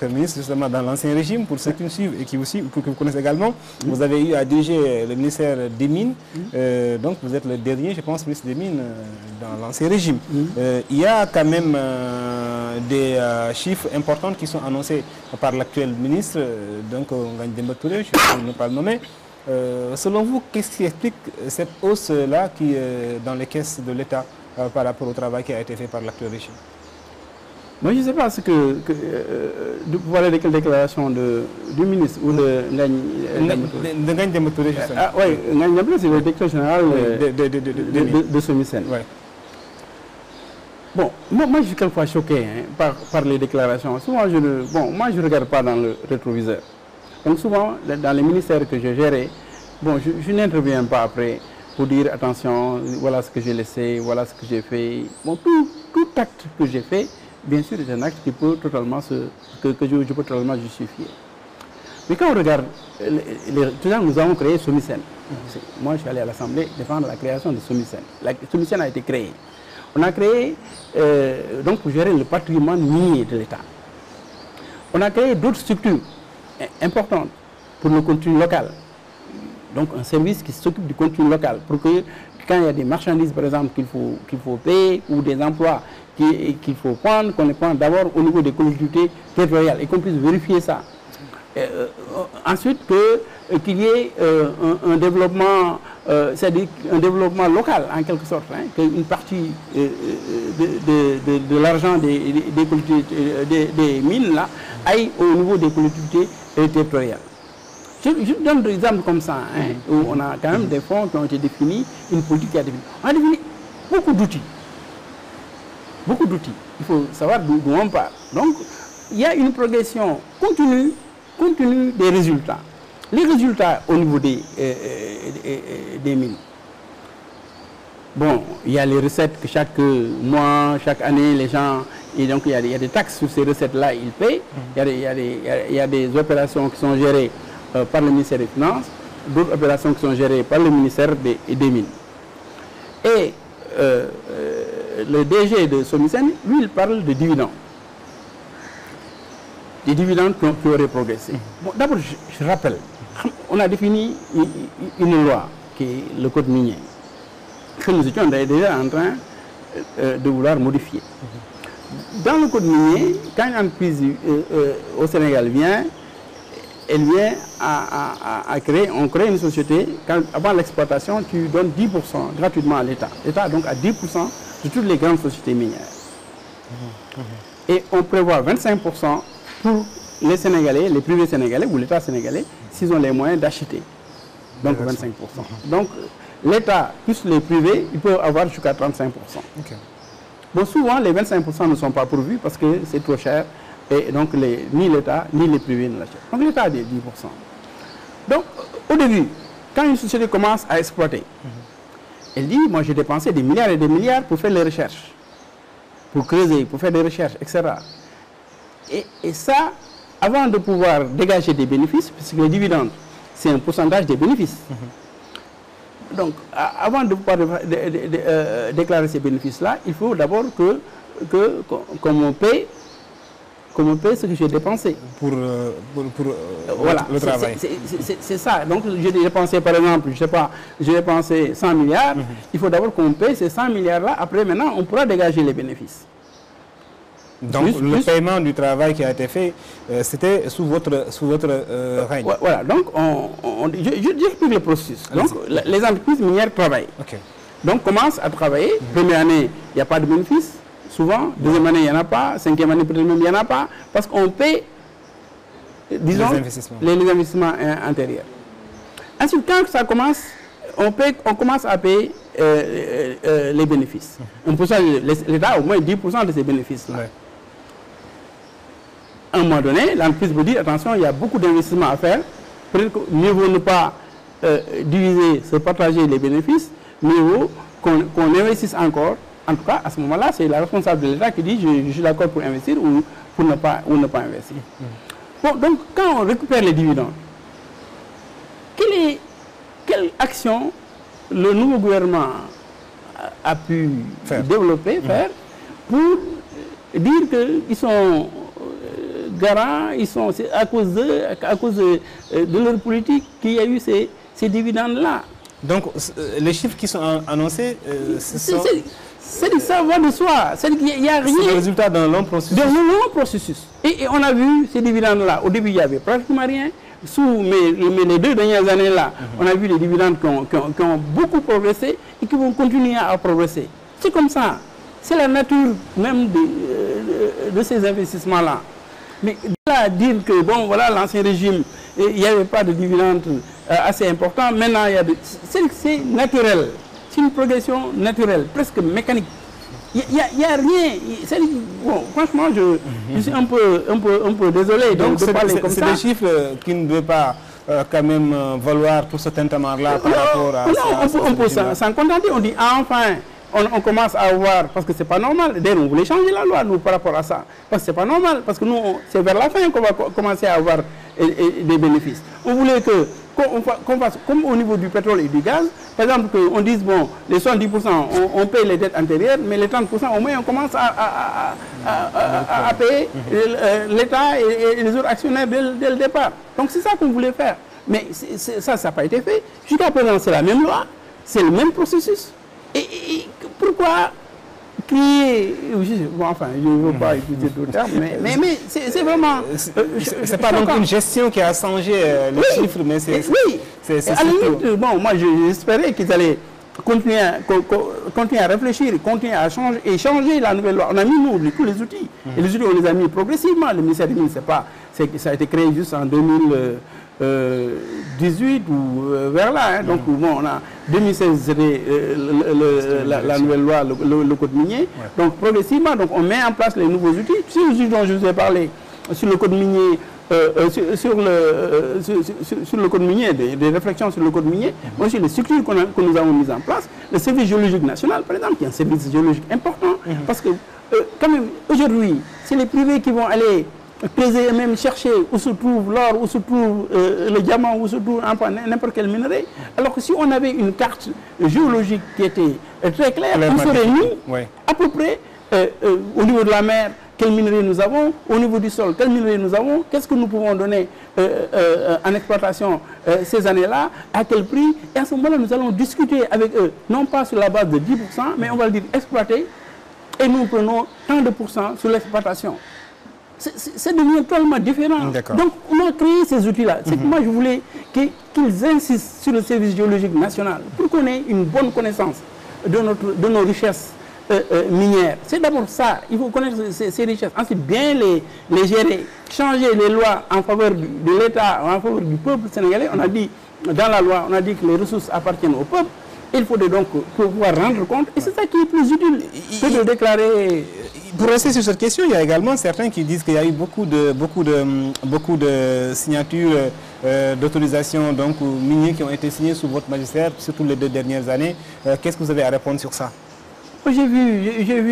l'actuel ministre, justement dans l'ancien régime, pour ceux qui nous suivent et qui aussi, que vous connaissez également. Vous avez eu à diriger le ministère des Mines, donc vous êtes le dernier, je pense, ministre des Mines dans l'ancien régime. Il y a quand même des chiffres importants qui sont annoncés par l'actuel ministre, donc Ngagne Demba Touré, je ne vais pas le nommer. Selon vous, qu'est-ce qui explique cette hausse-là qui dans les caisses de l'État par rapport au travail qui a été fait par l'actuel régime? Moi, je ne sais pas ce que vous parlez de quelle déclaration du ministre ou de Ngagne Demba Touré, justement. Ah oui, Ngagne Demba Touré, c'est le directeur général de SOMISEN. Ouais. Bon, moi je suis quelquefois choqué par les déclarations. Souvent, moi je ne regarde pas dans le rétroviseur. Donc souvent, dans les ministères que je gérais, bon, je n'interviens pas après pour dire attention, voilà ce que j'ai laissé, voilà ce que j'ai fait. Bon, tout acte que j'ai fait, bien sûr, est un acte qui peut totalement que je peux totalement justifier. Mais quand on regarde, tout à l'heure, nous avons créé SOMISEN. Moi, je suis allé à l'Assemblée défendre la création de SOMISEN. SOMISEN a été créé. On a créé, donc, pour gérer le patrimoine minier de l'État. On a créé d'autres structures importantes pour le contenu local. Donc, un service qui s'occupe du contenu local pour que, quand il y a des marchandises, par exemple, qu'il faut payer ou des emplois qu'il faut prendre, qu'on les prenne d'abord au niveau des collectivités territoriales et qu'on puisse vérifier ça. Ensuite, qu'il y ait un développement, c'est-à-dire un développement local en quelque sorte, qu'une partie de l'argent des mines là aille au niveau des collectivités territoriales. Je donne des exemples comme ça, où on a quand même des fonds qui ont été définis, une politique qui a défini. On a défini beaucoup d'outils. Beaucoup d'outils. Il faut savoir d'où on part. Donc, il y a une progression continue des résultats. Les résultats au niveau des mines. Bon, il y a les recettes que chaque mois, chaque année, les gens... Et donc, il y a des taxes sur ces recettes-là, ils payent. Il y a des opérations qui sont gérées par le ministère des Finances, d'autres opérations qui sont gérées par le ministère des Mines. Et le DG de SOMISEN, lui, il parle de dividendes. Des dividendes qui auraient progressé. Bon, d'abord, je rappelle, on a défini une loi qui est le code minier, que nous étions déjà en train de vouloir modifier. Dans le code minier, quand une entreprise au Sénégal vient, elle vient on crée une société, avant l'exploitation, tu donnes 10% gratuitement à l'État. L'État donc a 10% de toutes les grandes sociétés minières. Et on prévoit 25% pour les Sénégalais, les privés sénégalais ou l'État sénégalais, s'ils ont les moyens d'acheter. Donc 25%. Donc l'État plus les privés, ils peuvent avoir jusqu'à 35%. Okay. Bon, souvent, les 25% ne sont pas pourvus parce que c'est trop cher. Et donc, ni l'État, ni les privés ne l'achètent. Donc, l'État a des 10%. Donc, au début, quand une société commence à exploiter, elle dit, moi, j'ai dépensé des milliards et des milliards pour faire les recherches, pour creuser, pour faire des recherches, etc. Et ça, avant de pouvoir dégager des bénéfices, puisque les dividendes, c'est un pourcentage des bénéfices. Donc, avant de pouvoir déclarer ces bénéfices-là, il faut d'abord qu'on me paye ce que j'ai dépensé. Pour voilà, le travail. C'est ça. Donc, j'ai dépensé, par exemple, je ne sais pas, j'ai dépensé 100 milliards. Il faut d'abord qu'on paye ces 100 milliards-là. Après, maintenant, on pourra dégager les bénéfices. Donc, le paiement du travail qui a été fait, c'était sous votre règne. Voilà. Donc, j'explique le processus. Donc, les entreprises minières travaillent. Okay. Donc, commencent à travailler. Première année, il n'y a pas de bénéfices. Souvent, deuxième année, il n'y en a pas. Cinquième année, peut-être même, il n'y en a pas. Parce qu'on paie, disons, les investissements antérieurs. Ensuite, quand ça commence, on commence à payer les bénéfices. L'État a au moins 10% de ces bénéfices-là. Ouais. À un moment donné, l'entreprise peut dire, attention, il y a beaucoup d'investissements à faire. Peut-être que mieux vaut ne pas diviser, se partager les bénéfices, mieux vaut qu'on investisse encore. En tout cas, à ce moment-là, c'est la responsable de l'État qui dit je suis d'accord pour investir ou pour ne pas investir. Bon, donc, quand on récupère les dividendes, quelle action le nouveau gouvernement a pu développer, faire, pour dire qu'ils sont garants, c'est à cause de leur politique qu'il y a eu ces dividendes-là. Donc, les chiffres qui sont annoncés, ça va de soi. Il n'y a rien. C'est le résultat d'un long processus. D'un long processus. Et on a vu ces dividendes-là. Au début, il n'y avait pratiquement rien. Mais les 2 dernières années-là, on a vu les dividendes qui ont beaucoup progressé et qui vont continuer à progresser. C'est comme ça. C'est la nature même de ces investissements-là. Mais de là à dire que, bon, voilà, l'ancien régime, il n'y avait pas de dividendes assez importants. Maintenant, c'est naturel. C'est une progression naturelle, presque mécanique. Il n'y a rien. Bon, franchement, je suis un peu désolé de parler comme ça. C'est des chiffres qui ne doivent pas quand même valoir tout ce tintamarre-là par rapport à... Non, on peut s'en contenter. On dit, enfin, on commence à voir, parce que ce n'est pas normal. D'ailleurs, on voulait changer la loi, nous, par rapport à ça. Parce que ce n'est pas normal, parce que nous, c'est vers la fin qu'on va commencer à avoir des bénéfices. On voulait qu'on fasse comme au niveau du pétrole et du gaz, par exemple, qu'on dise, bon, les 70%, on paye les dettes antérieures, mais les 30%, au moins, on commence à payer l'État et les autres actionnaires dès le départ. Donc, c'est ça qu'on voulait faire. Mais ça n'a pas été fait. Jusqu'à présent, c'est la même loi, c'est le même processus. Et pourquoi crier, bon, enfin, je ne veux pas utiliser d'autres termes, mais c'est vraiment... C'est pas donc une gestion qui a changé les chiffres, mais c'est... Oui, à la limite, bon, moi j'espérais qu'ils allaient continuer à réfléchir, continuer à changer la nouvelle loi. On a mis, nous, tous les outils. Et les outils, on les a mis progressivement. Le ministère des Mines, ça a été créé juste en 2018 ou vers là. Hein. Donc, bon, on a 2016, c'était la nouvelle loi, le code minier. Ouais. Donc, progressivement, donc, on met en place les nouveaux outils. Sur les outils dont je vous ai parlé, sur le code minier, sur le code minier, des réflexions sur le code minier, mais aussi les structures que nous avons mises en place, le service géologique national, par exemple, qui est un service géologique important, parce que, quand même, aujourd'hui, c'est les privés qui vont aller creuser et même chercher où se trouve l'or, où se trouve le diamant, où se trouve n'importe quel minerai. Alors que si on avait une carte géologique qui était très claire, on saurait nous, à peu près, au niveau de la mer, quel minerai nous avons, au niveau du sol, quel minerai nous avons, qu'est-ce que nous pouvons donner en exploitation ces années-là, à quel prix. Et à ce moment-là, nous allons discuter avec eux, non pas sur la base de 10%, mais on va le dire exploiter, et nous prenons tant de pourcents sur l'exploitation. Ça devient totalement différent. Donc, on a créé ces outils-là. C'est que moi, je voulais qu'ils insistent sur le service géologique national pour qu'on ait une bonne connaissance de nos richesses minières. C'est d'abord ça. Il faut connaître ces richesses. Ensuite, bien les gérer. Changer les lois en faveur de l'État, en faveur du peuple sénégalais. On a dit, dans la loi, on a dit que les ressources appartiennent au peuple. Il faudrait donc pouvoir rendre compte. Et c'est ça qui est plus utile que de déclarer... Pour rester sur cette question, il y a également certains qui disent qu'il y a eu beaucoup de signatures d'autorisation minières qui ont été signées sous votre magistère, surtout les 2 dernières années. Qu'est-ce que vous avez à répondre sur ça? J'ai vu